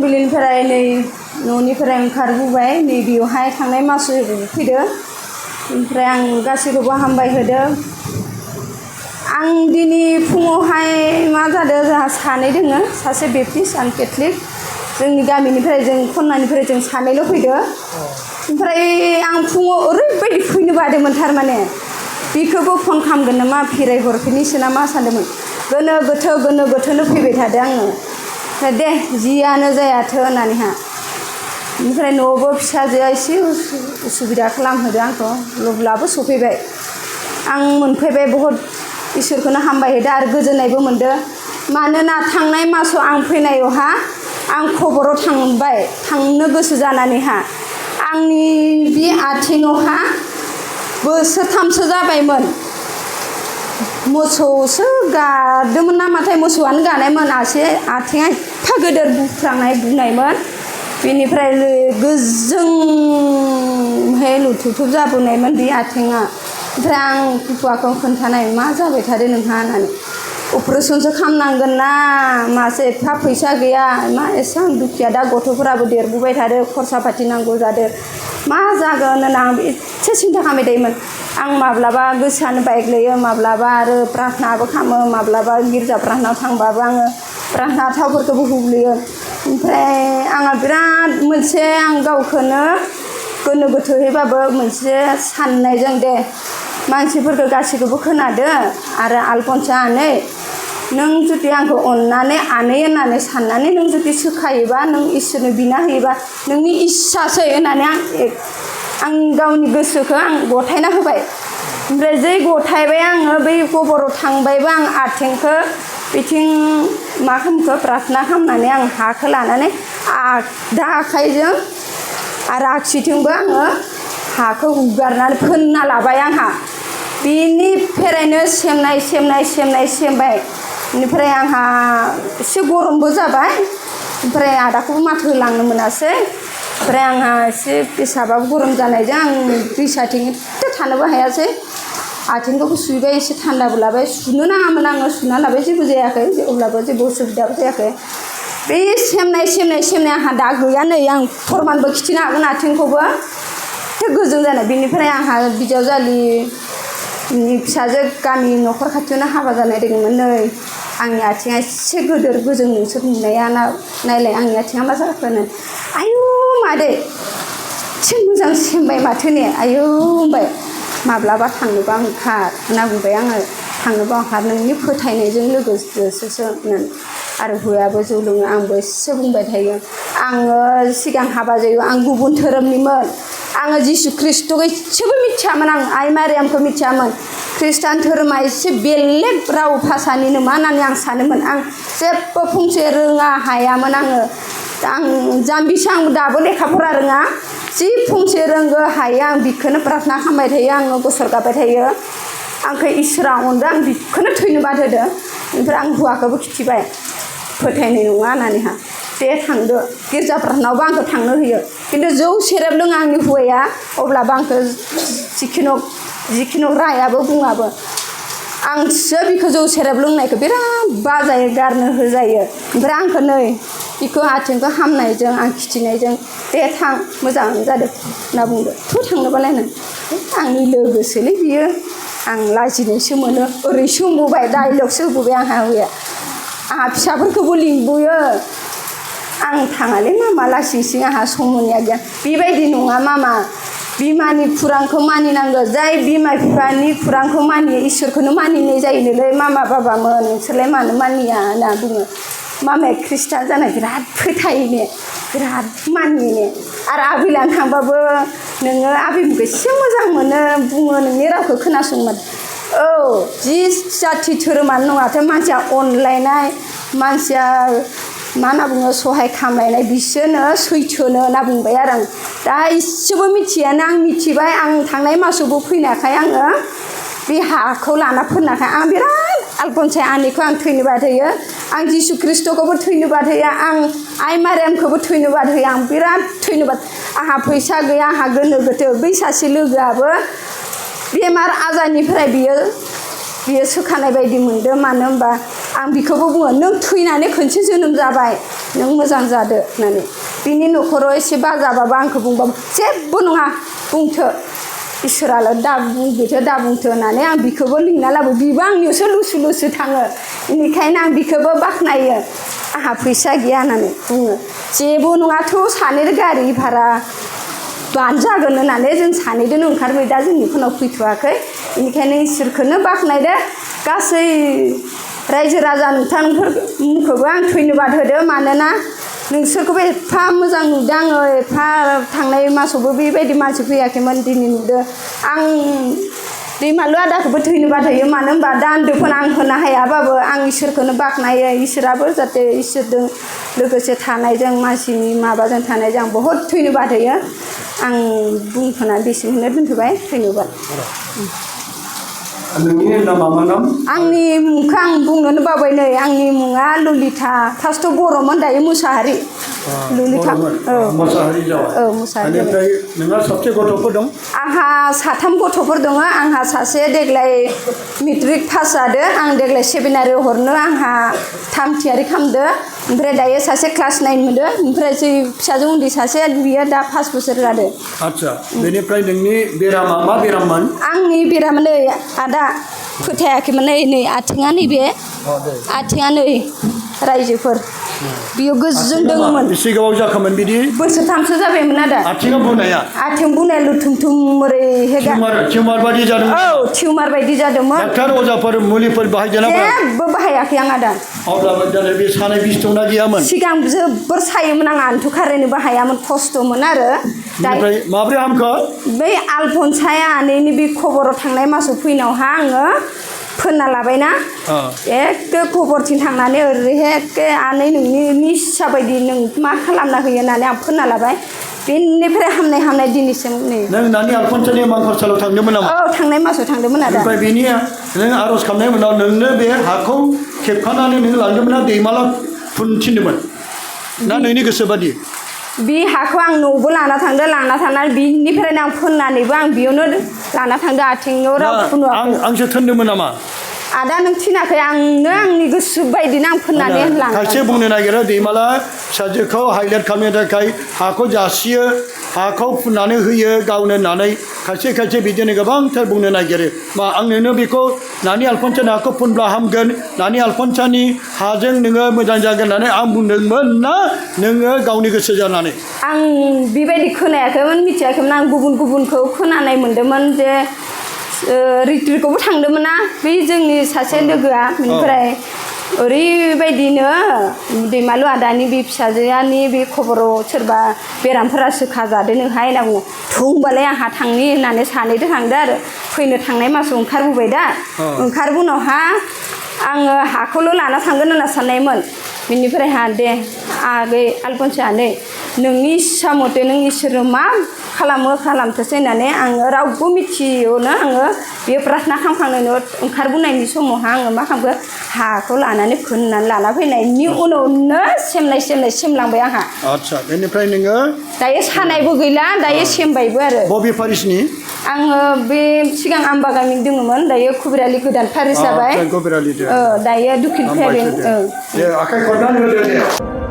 फुंबिलिनिफ्राय नै न'निफ्राय ओंखारबोबाय नै बेवहाय थांनाय मासआव फैदो ओमफ्राय आं गासैखौबो हामबाय होदों आं दिनै फुङावहाय मा जादों जोंहा सानै दोङो सासे बेप्टिस्ट आं केथलिक जोंनि गामिनिफ्राय जों खन्नानिफ्राय जों सानैल' फैदो ओमफ्राय आं फुङाव ओरैबायदि फैनो बादोंमोन थारमाने बिखौबो फन खालामगोन नामा फिराय हरफिननोसै नामा सानदोंमोन गोनो गोथोनो फैबाय थादों आङो दे जियानो जायाथों होननानैहा ओमफ्राय न'आवबो फिसाजोआ एसे उसुबिदा खालामहोदों आंखौ अब्लाबो सफैबाय आं मोनफैबाय बहुद इसोरखौनो हामबाय होदों आरो गोजोननायबो मोनदों मानोना थांनाय मासाव आं फैनायावहा आं खबराव थांनो गोसो जानानैहा आंनि बे आथिङावहा बोसोरथामसो जाबायमोन मोसौसो गादोंमोन नामाथाय मोसौआनो गानायमोन आथिङा एफा गोदोर बुनायमोन बेनिफ्राय गोजोंहाय लुथुथुब जाबोनायमोन बे आथिङा ओमफ्राय आं फुफुआखौ खोन्थानाय मा जाबाय थादों नोंहा होननानै अपारेसनसो खालामनांगोन ना मासे एफा फैसा गैया मा एसेबां दुखिया दा गथ'फोराबो देरबोबाय थादों खरसा पाति नांगौ जादों मा जागोन होनना आं एसे सिन्था खालामबाय थायोमोन आं माब्लाबा गोसोआनो बायग्लियो माब्लाबा आरो प्रार्थनाबो खालामो माब्लाबा गिर्जा प्रार्थनायाव थांबाबो आङो प्रार्थना थावफोरखौबो हुब्लियो ओमफ्राय आंहा बिराद मोनसे आं गावखौनो गोनो गोथोहैबाबो मोनसे साननायजों दे मानसिफोरखौ गासैखौबो खोनादो आरो आलफनसा आनै नों जुदि आंखौ अननानै आनै होननानै साननानै नों जुदि सोखायोबा नों इसोरनो बिना होयोबा नोंनि इस्सासै होननानै आं गावनि गोसोखौ आं गथायना होबाय ओमफ्राय जै गथायबाय आङो बै खबराव थांबायबो आं आथिंखौ बिथिं मा खालामखो प्रार्थना खालामनानै आं हाखौ लानानै आगदा आखाइजों आरो आगसिथिंबो आङो हाखौ हुगारनानै फोनना लाबाय आंहा बिनिफ्रायनो सेमबाय बेनिफ्राय आंहा एसे गरमबो जाबाय ओमफ्राय आदाखौबो माथो होलांनो मोनासै ओमफ्राय आंहा एसे पेसाबाबो गरम जानायजों आं दै साथिं एसे थानोबो हायासै आथिंखौबो सुबाय एसे थान्दाबो लाबाय सुनो नाङामोन आङो सुना लाबाय जेबो जायाखै अब्लाबो जेबो उसुबिदाबो जायाखै बे सेमनाय आंहा दा गैया नै आं फोरमानबो खिथिनो हागोन आथिंखौबो एसे गोजों जानाय बेनिफ्राय आंहा बिजावजालिनि फिसाजो गामि न'खर खाथियावनो हाबा जानाय दङमोन नै आंनि आथिङा एसे गोदोर गोजों नोंसोर नुनाया नायलाय आंनि आथिङा मा जाखो होनो आयु मादै एसे मोजां सेमबाय माथो ने आयु होनबाय माब्लाबा थांनोबा ओंखार होनना बुंबाय आङो थांनोबा ओंखार नोंनि फोथायनायजों लोगोसेसो होननानै आरो हौवायाबो जौ लोङो आंबो एसे बुंबाय थायो आङो सिगां हाबा जायो आं गुबुन धोरोमनिमोन आङो जिसु ख्रिस्ट'खौ एसेबो मिथियामोन आं आइ मारियामखौ मिथियामोन ख्रिस्टान धोरोमा एसे बेलेग राव भाषानिनो मा होननानै आं सानोमोन आं जेबो फंसे रोङा हायामोन आं जाम्बिसो आं दाबो लेखा फरा रोङा जि फंसे रोंगो हायो आं बिखौनो प्रार्थना खालामबाय थायो आङो गसर गाबाय थायो आंखौ इसोरा अनदों आं बिखौनो थैनो बाद होदो ओमफ्राय आं हौवाखौबो खिथिबाय फोथायनाय नङा होननानैहा दे थांदो गिर्जा प्रार्थनायावबो आंखौ थांनो होयो खिन्थु जौ सेरेब लोङा आंनि हौवाया अब्लाबो आंखौ जिखुनु रायाबो बुङाबो आंसो बिखौ जौ सेरेब लोंनायखौ बिराद बाजायो गारनो होजायो ओमफ्राय आंखौ नै बिखौ आथिंखौ हामनायजों आं खिथिनायजों दे थां मोजाङानो जादों होनना बुंदो थ' थांनोबालायनो आंनि लोगोसोलै बियो आं लाजिनायसो मोनो ओरैसो होनबोबाय डाइलगसो होबोबाय आंहा हौवाया आंहा फिसाफोरखौबो लिंबोयो आं थाङालै मामा लासिंसिं आंहा सम मोनैया गैया बेबायदि नङा मामा बिमानि खुरांखौ मानिनांगौ जाय बिमा बिफानि खुरांखौ मानियो इसोरखौनो मानिनाय जायोनोलै मामा बाबामोन नोंसोरलाय मानो मानिया होनना बुङो मामाया ख्रिस्टान जानाय बिराद फोथायोने बिराद मानियोने आरो आबिलानो थांबाबो नोङो आबिमोनखौ एसे मोजां मोनो बुङो नोंनि रावखौ खोनासङोमोन औ जि जाथि धोरोमानो नङाथो मानसिया अनलायनाय मानसिया मा होनना बुङो सहाय खालामलायनाय बिसोरनो सैथोनो होनना बुंबाय आरो आं दा एसेबो मिथियानो आं मिथिबाय आं थांनाय मासावबो फैनायखाय आङो बे हाखौ लाना फोननायखाय आं बिराद आलफनसाय आनैखौ आं थैनो बाद होयो आं जिसु ख्रिस्ट'खौबो थैनो बाद होयो आं आइ मारियामखौबो थैनो बाद होयो आं बिराद थैनो बाद आंहा फैसा गैया आंहा गोनो गोथो बै सासे लोगोआबो बेमार आजारनिफ्राय बियो सोखानाय बायदि मोनदों मानो होनबा आं बिखौबो बुङो नों थैनानै खनसे जोनोम जाबाय नों मोजां जादो होननानै बिनि न'खराव एसे बाजाबाबो आंखौ बुंबाबो जेबो नङा बुंथो इसोराल' दा बुंदोथो दा बुंथो होननानै आं बिखौबो लिंना लाबो बिबो आंनियावसो लुसु लुसु थाङो बेनिखायनो आं बिखौबो बाख्नायो आंहा फैसा गैया होननानै बुङो जेबो नङाथ' सानै गारि भारा बानो जागोन होननानै जों सानैजोंनो ओंखारबाय दा जोंनि फनाव फैथ'वाखै बेनिखायनो इसोरखौनो बाख्नायदो गासै रायजो राजा नोंथांमोनखौबो आं धन्यबाद होदो मानोना नोंसोरखौबो एफा मोजां नुदों आङो एफा थांनाय मासावबो बेबायदि मानसि फैयाखैमोन दिनै नुदो आं दैमालु आदाखौबो धन्यबाद होयो मानो होनबा दान्दोफोर आं होनो हायाबाबो आं इसोरखौनो बाख्नायो इसोराबो जाहाथे इसोरजों लोगोसे थानायजों मानसिनि माबाजों थानायजों आं बहुद धन्यबाद होयो आं बुंथ'ना बेसिमखौनो दोनथ'बाय धन्यबाद नोंनि नामा मा नाम आंनि मुंखौ आं बुंनोनो बावबाय नै आंनि मुङा ललिता फार्स्टआव बर'मोन दायो मुसाहारि ललिता मुसाहारि जाबाय औ मुसाहारि बेनिफ्राय नोंहा साबसे गथ'फोर दं आंहा 3 गथ'फोर दङ आंहा सासे देग्लाय मेट्रिक पास जादो आं देग्लाय सेमिनारियाव हरनो आंहा थाम थियारि खालामदो ओमफ्राय दायो सासे क्लास 9 मोनदो ओमफ्राय जै फिसाजो उन्दै सासे बियो दा 5 बोसोर जादो आच्छा बेनिफ्राय नोंनि बेरामा मा बेराममोन आंनि बेरामा नै आदा फोथायाखैमोन नै आथिङा नैबे आथिङा नै रायजोफोर बियो गोजों दङमोन बेसे गोबाव जाखोमोन बिदि बोसोरथामसो जाबायमोन आदा आथिङा बुनाया आथिं बुनाय लुथुमथुम ओरै टिउमार बायदि जादोंमोन औ टिउमार बायदि जादोंमोन डाक्टार अजाफोर मुलिफोर बाहायदोंना जेबो बाहायाखै आं आदा अब्लाबो दालाय बे सानाय बिस दंना गैयामोन सिगां जोबोर सायोमोन आं आन्थु खारेनोबो हायामोन खस्थ'मोन आरो ओमफ्राय माब्रै हामखो बै आलफनसाया आनैनि बे खबराव थांनाय मासाव फैनायावहा आङो फोनना लाबायना एखे खबरथिं थांनानै ओरैहाय एखे आनै नोंनि निसा बायदि नों मा खालामना होयो होननानै आं फोनना लाबाय बेनिफ्राय हामनाय दिनैसिम नै नों नानि आलफनसानि मांखरसालाव थांदोंमोन नामा औ थांनाय मासाव थांदोंमोन आदा ओमफ्राय बेनि नों आर'ज खालामनायनि उनाव नोंनो बे हाखौ खेबखानानै नों लांदोंमोन ना दैमाला फुनथिनदोंमोन ना नोंनि गोसो बादि बे हाखौ आं न'बो लाना थांनानै बिनिफ्रायनो आं फोननानैबो आं बेयावनो लाना थांदो आथिङाव राव फुनुवाखै आंसो थोनदोंमोन नामा आदा नों थिनाखै आंनो आंनि गोसो बायदिनो आं फोननानै लांदों खायसे बुंनो नागिरो दैमाला फिसाजोखौ हाइलाइट खालामनो थाखाय हाखौ जासियो हाखौ फुननानै होयो गावनो होननानै खायसे बिदिनो गोबांथार बुंनो नागिरो मा आं नोंनो बेखौ नानि आलफनसानि हाखौ फुनब्ला हामगोन नानि आलफनसानि हाजों नोङो मोजां जागोन होननानै आं बुंदोंमोन ना नोङो गावनि गोसो जानानै आं बेबायदि खोनायाखैमोन मिथियाखैमोन आं गुबुनखौ खोनानाय मोन्दोंमोन जे रिट्रिटखौबो थांदोंमोन ना बै जोंनि सासे लोगोआ बेनिफ्राय ओरैबायदिनो दैमालु आदानि बे फिसाजोनि बे खबराव सोरबा बेरामफोरा सोखाजादों नोंहाय होनना बुङो होमबालाय आंहा थांनि होननानै सानैजों थांदो आरो फैनो थांनाय मासाव ओंखारबोबाय दा ओंखारबोनावहा आङो हाखौल' लाना थांगोन होनना साननायमोन बेनिफ्राय दे आगै आलफनसा नै नोंनि इस्सा मथे नों इसोरनो मा खालामथोसै होननानै आङो रावबो मिथियोनो आङो बे प्रार्थना खालामखांनायनि ओंखारबोनायनि समावहा आङो मा खालामखो हाखौ लानानै फोननानै लाना फैनायनि उनावनो सेमलांबाय आंहा आच्छा बेनिफ्राय नोङो दायो सानायबो गैला दायो सेमबायबो आरो बबे फारिसनि आङो बे सिगां आम्बा गामि दङमोन दायो खुबिरालि गोदान फारिस जाबाय दायो दुखिल फैबाय आखाइ खरनानै होदो दे